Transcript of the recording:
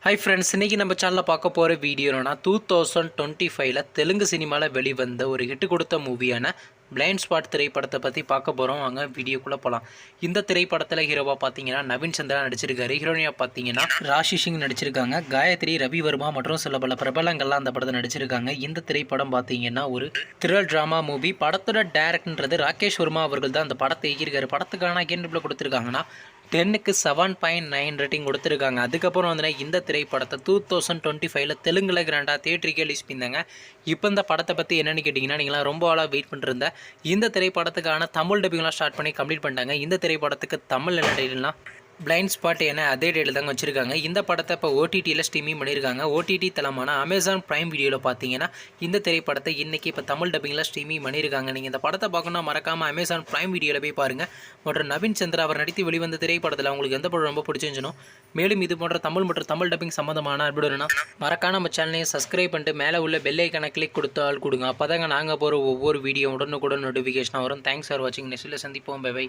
Hi friends, இன்றைக்கி நம்ம சேனலில் பார்க்க போகிற வீடியோ என்னன்னா 2025 தெலுங்கு சினிமாவில் வெளிவந்த ஒரு ஹிட் கொடுத்த மூவியான பிளைண்ட் ஸ்பாட் திரைப்படத்தை பற்றி பார்க்க போகிறோம். வாங்க வீடியோக்குள்ளே போகலாம். இந்த திரைப்படத்தில் ஹீரோவாக பார்த்தீங்கன்னா நவீன் சந்திரா நடிச்சிருக்காரு. ஹீரோனியாக பார்த்தீங்கன்னா ராஷி சிங் நடிச்சிருக்காங்க. காயத்ரி, ரவி வர்மா மற்றும் சில பல பிரபலங்கள்லாம் அந்த படத்தை நடிச்சிருக்காங்க. இந்த திரைப்படம் பார்த்தீங்கன்னா ஒரு த்ரில் ட்ராமா மூவி. படத்தோட டேரக்டர்ன்றது ராகேஷ் வர்மா அவர்கள் தான் அந்த படத்தை இயக்கியிருக்காரு. படத்துக்கான என்ன கொடுத்துருக்காங்கன்னா 10க்கு 7.9 ரேட்டிங் கொடுத்துருக்காங்க. அதுக்கப்புறம் வந்து இந்த திரைப்படத்தை 2025 தெலுங்குல கிராண்டாக தியேட்டருக்கு ரிலீஸ் பண்ணியிருந்தாங்க. இப்போ இந்த படத்தை பற்றி என்னென்னு கேட்டிங்கன்னா, நீங்களாம் ரொம்ப ஆளாக வெயிட் பண்ணிருந்த இந்த திரைப்படத்துக்கான தமிழ் டப்பிங்லாம் ஸ்டார்ட் பண்ணி கம்ப்ளீட் பண்ணிட்டாங்க. இந்த திரைப்படத்துக்கு தமிழ் என்ன டைட்டில்னா பிளைண்ட் ஸ்பாட் என அதே டேட்டில் தாங்க வச்சுருக்காங்க. இந்த படத்தை இப்போ ஓடிடியில் ஸ்ட்ரீமிங் பண்ணியிருக்காங்க. ஓடிடி தளமான அமேசான் பிரைம் வீடியோவில் பார்த்தீங்கன்னா இந்த திரைப்படத்தை இன்றைக்கி இப்போ தமிழ் டப்பிங்கில் ஸ்ட்ரீமிங் பண்ணியிருக்காங்க. நீங்கள் இந்த படத்தை பார்க்கணுன்னா மறக்காமல் அமேசான் பிரைம் வீடியோவில் போய் பாருங்கள். மற்றும் நவீன் சந்திரா அவர் நடித்து வெளிவந்த திரைப்படத்தில் உங்களுக்கு எந்த படம் ரொம்ப பிடிச்சிருந்துச்சோ, மேலும் இது போன்ற தமிழ் மற்றும் தமிழ் டப்பிங் சம்மந்தமான அப்டேட்னா மறக்காம நம்ம சேனலையும் சப்ஸ்கிரைப் பண்ணிட்டு மேலே உள்ள பெல் ஐக்கானை கிளிக் கொடுத்தால் கொடுங்க. அப்போ தாங்க நாங்கள் போகிற ஒவ்வொரு வீடியோ உடனுக்குடன் நோட்டிஃபிகேஷனாக வரும். தேங்க்ஸ் ஃபார் வாட்சிங். நெக்ஸ்ட்டில் சந்திப்போம். Bye by.